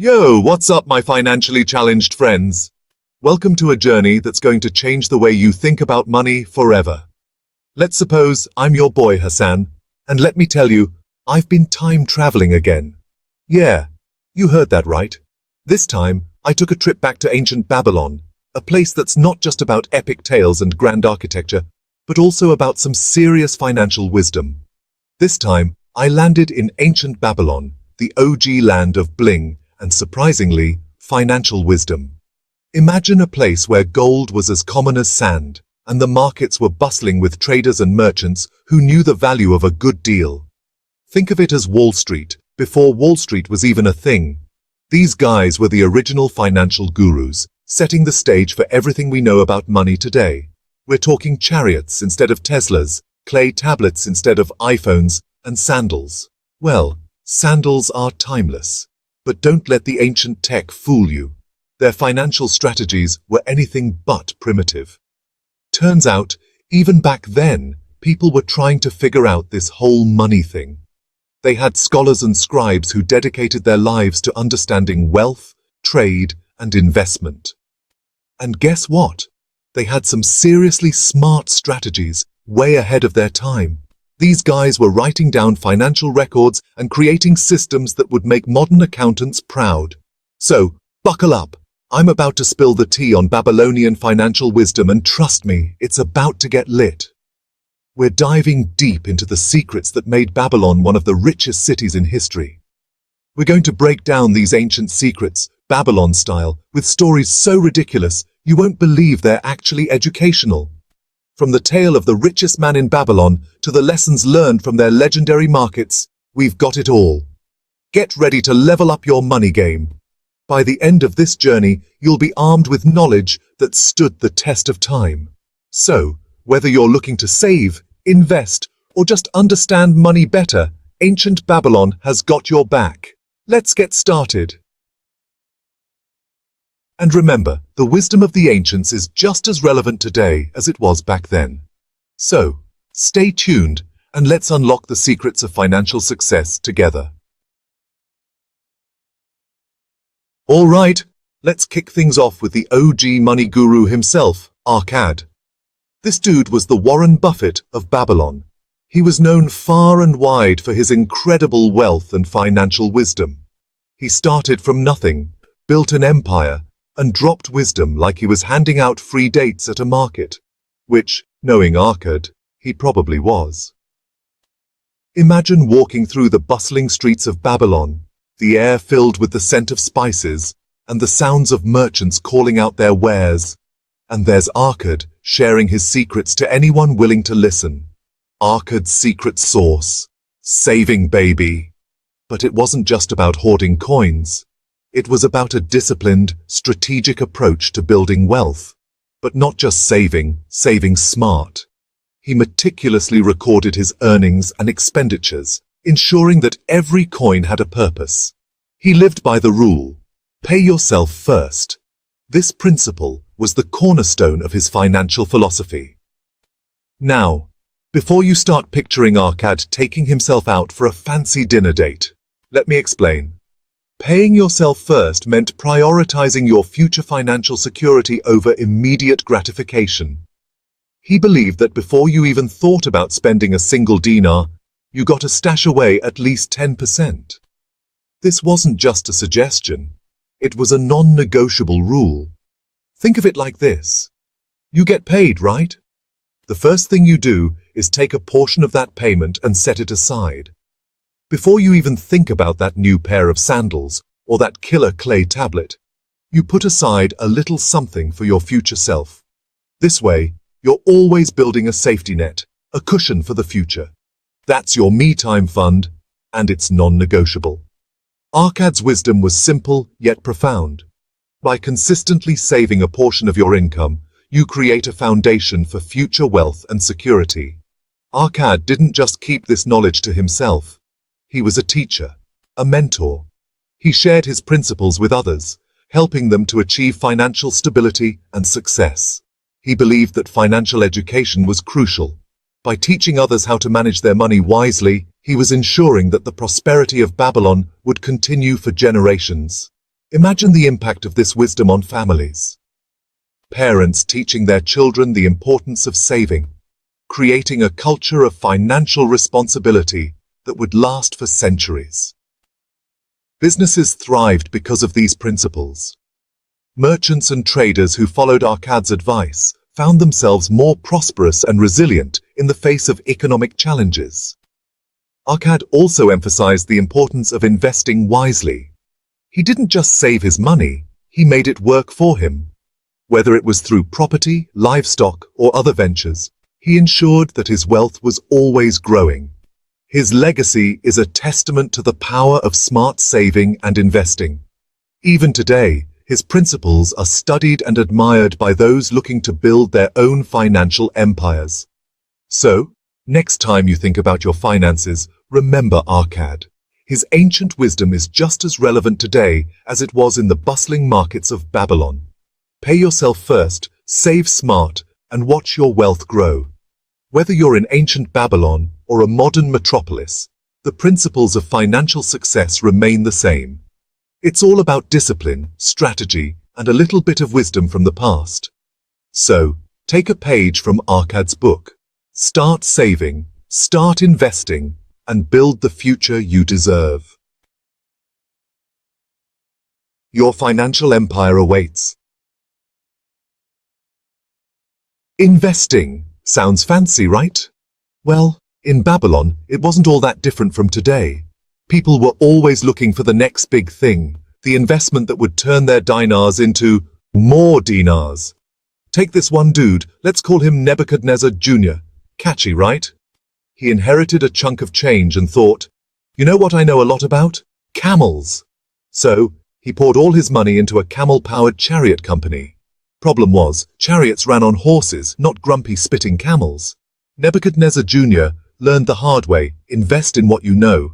Yo, what's up, my financially challenged friends? Welcome to a journey that's going to change the way you think about money forever. Let's suppose I'm your boy Hassan, and let me tell you, I've been time traveling again. Yeah, you heard that right. This time, I took a trip back to ancient Babylon, a place that's not just about epic tales and grand architecture, but also about some serious financial wisdom. This time, I landed in ancient Babylon, the OG land of bling, and surprisingly, financial wisdom. Imagine a place where gold was as common as sand, and the markets were bustling with traders and merchants who knew the value of a good deal. Think of it as Wall Street, before Wall Street was even a thing. These guys were the original financial gurus, setting the stage for everything we know about money today. We're talking chariots instead of Teslas, clay tablets instead of iPhones, and sandals. Well, sandals are timeless. But don't let the ancient tech fool you. Their financial strategies were anything but primitive. Turns out, even back then, people were trying to figure out this whole money thing. They had scholars and scribes who dedicated their lives to understanding wealth, trade, and investment. And guess what? They had some seriously smart strategies, way ahead of their time. These guys were writing down financial records and creating systems that would make modern accountants proud. So, buckle up. I'm about to spill the tea on Babylonian financial wisdom, and trust me, it's about to get lit. We're diving deep into the secrets that made Babylon one of the richest cities in history. We're going to break down these ancient secrets, Babylon style, with stories so ridiculous you won't believe they're actually educational. From the tale of the richest man in Babylon to the lessons learned from their legendary markets, we've got it all. Get ready to level up your money game. By the end of this journey, you'll be armed with knowledge that stood the test of time. So, whether you're looking to save, invest, or just understand money better, ancient Babylon has got your back. Let's get started. And remember, the wisdom of the ancients is just as relevant today as it was back then. So, stay tuned and let's unlock the secrets of financial success together. All right, let's kick things off with the OG money guru himself, Arkad. This dude was the Warren Buffett of Babylon. He was known far and wide for his incredible wealth and financial wisdom. He started from nothing, built an empire, and dropped wisdom like he was handing out free dates at a market, which, knowing Arkad, he probably was. Imagine walking through the bustling streets of Babylon, the air filled with the scent of spices, and the sounds of merchants calling out their wares. And there's Arkad, sharing his secrets to anyone willing to listen. Arkad's secret sauce. Saving, baby. But it wasn't just about hoarding coins. It was about a disciplined, strategic approach to building wealth. But not just saving smart. He meticulously recorded his earnings and expenditures, ensuring that every coin had a purpose. He lived by the rule, pay yourself first. This principle was the cornerstone of his financial philosophy. Now, before you start picturing Arkad taking himself out for a fancy dinner date, let me explain. Paying yourself first meant prioritizing your future financial security over immediate gratification. He believed that before you even thought about spending a single dinar, you got to stash away at least 10%. This wasn't just a suggestion. It was a non-negotiable rule. Think of it like this. You get paid, right? The first thing you do is take a portion of that payment and set it aside. Before you even think about that new pair of sandals or that killer clay tablet, you put aside a little something for your future self. This way, you're always building a safety net, a cushion for the future. That's your me-time fund, and it's non-negotiable. Arkad's wisdom was simple yet profound. By consistently saving a portion of your income, you create a foundation for future wealth and security. Arkad didn't just keep this knowledge to himself. He was a teacher, a mentor. He shared his principles with others, helping them to achieve financial stability and success. He believed that financial education was crucial. By teaching others how to manage their money wisely, he was ensuring that the prosperity of Babylon would continue for generations. Imagine the impact of this wisdom on families. Parents teaching their children the importance of saving, creating a culture of financial responsibility that would last for centuries. Businesses thrived because of these principles. Merchants and traders who followed Arkad's advice found themselves more prosperous and resilient in the face of economic challenges. Arkad also emphasized the importance of investing wisely. He didn't just save his money, he made it work for him. Whether it was through property, livestock, or other ventures, he ensured that his wealth was always growing. His legacy is a testament to the power of smart saving and investing. Even today, his principles are studied and admired by those looking to build their own financial empires. So, next time you think about your finances, remember Arkad. His ancient wisdom is just as relevant today as it was in the bustling markets of Babylon. Pay yourself first, save smart, and watch your wealth grow. Whether you're in ancient Babylon or a modern metropolis, the principles of financial success remain the same. It's all about discipline, strategy, and a little bit of wisdom from the past. So, take a page from Arkad's book. Start saving, start investing, and build the future you deserve. Your financial empire awaits. Investing. Sounds fancy, right? Well, in Babylon, it wasn't all that different from today. People were always looking for the next big thing, the investment that would turn their dinars into more dinars. Take this one dude, let's call him Nebuchadnezzar Jr. Catchy, right? He inherited a chunk of change and thought, you know what I know a lot about? Camels. So, he poured all his money into a camel-powered chariot company. Problem was, chariots ran on horses, not grumpy spitting camels. Nebuchadnezzar Jr. learned the hard way, invest in what you know,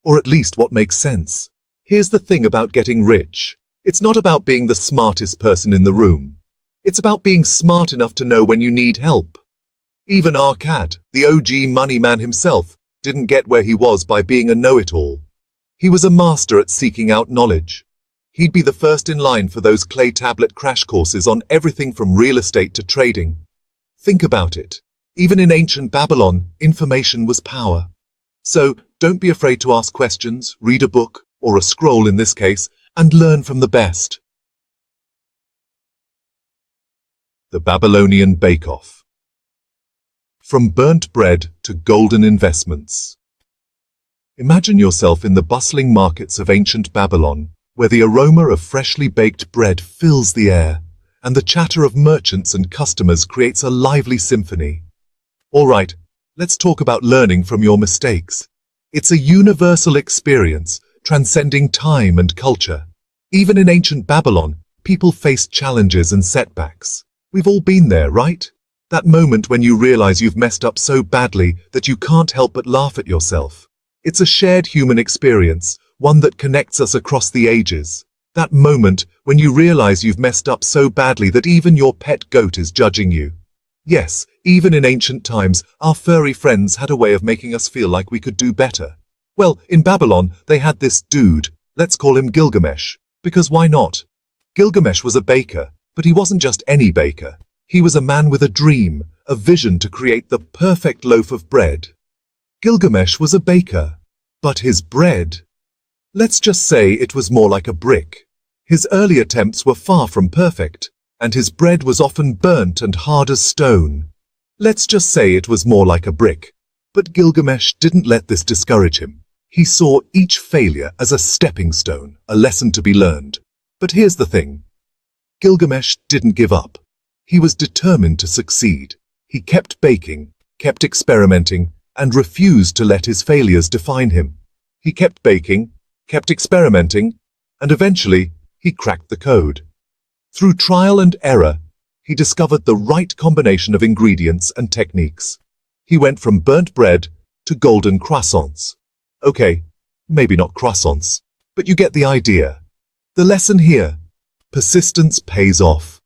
or at least what makes sense. Here's the thing about getting rich. It's not about being the smartest person in the room. It's about being smart enough to know when you need help. Even Arkad, the OG money man himself, didn't get where he was by being a know-it-all. He was a master at seeking out knowledge. He'd be the first in line for those clay tablet crash courses on everything from real estate to trading. Think about it. Even in ancient Babylon, information was power. So, don't be afraid to ask questions, read a book, or a scroll in this case, and learn from the best. The Babylonian Bake-Off. From burnt bread to golden investments. Imagine yourself in the bustling markets of ancient Babylon, where the aroma of freshly baked bread fills the air, and the chatter of merchants and customers creates a lively symphony. All right, let's talk about learning from your mistakes. It's a universal experience, transcending time and culture. Even in ancient Babylon, people faced challenges and setbacks. We've all been there, right? That moment when you realize you've messed up so badly that you can't help but laugh at yourself. It's a shared human experience, one that connects us across the ages. That moment when you realize you've messed up so badly that even your pet goat is judging you. Yes, even in ancient times, our furry friends had a way of making us feel like we could do better. Well, in Babylon, they had this dude, let's call him Gilgamesh, because why not? Gilgamesh was a baker, but he wasn't just any baker. He was a man with a dream, a vision to create the perfect loaf of bread. Gilgamesh was a baker, but his bread, let's just say it was more like a brick. His early attempts were far from perfect, and his bread was often burnt and hard as stone. Let's just say it was more like a brick. But Gilgamesh didn't let this discourage him. He saw each failure as a stepping stone, a lesson to be learned. But here's the thing. Gilgamesh didn't give up. He was determined to succeed. He kept baking, kept experimenting, and refused to let his failures define him. He kept baking, kept experimenting, and eventually he cracked the code. Through trial and error, he discovered the right combination of ingredients and techniques. He went from burnt bread to golden croissants. Okay, maybe not croissants, but you get the idea. The lesson here: persistence pays off.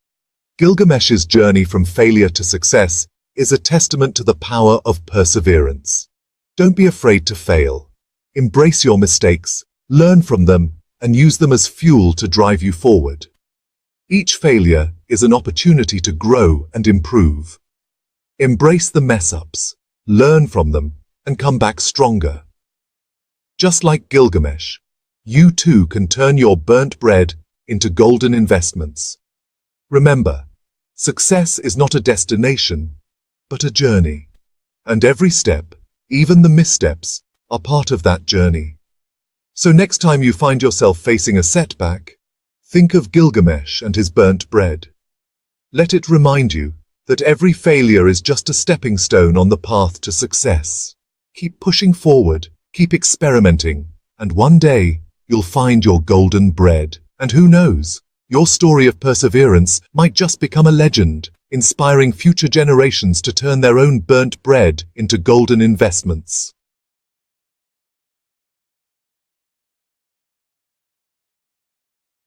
Gilgamesh's journey from failure to success is a testament to the power of perseverance. Don't be afraid to fail. Embrace your mistakes, learn from them, and use them as fuel to drive you forward. Each failure is an opportunity to grow and improve. Embrace the mess-ups, learn from them, and come back stronger. Just like Gilgamesh, you too can turn your burnt bread into golden investments. Remember, success is not a destination, but a journey. And every step, even the missteps, are part of that journey. So next time you find yourself facing a setback, think of Gilgamesh and his burnt bread. Let it remind you that every failure is just a stepping stone on the path to success. Keep pushing forward, keep experimenting, and one day you'll find your golden bread. And who knows, your story of perseverance might just become a legend, inspiring future generations to turn their own burnt bread into golden investments.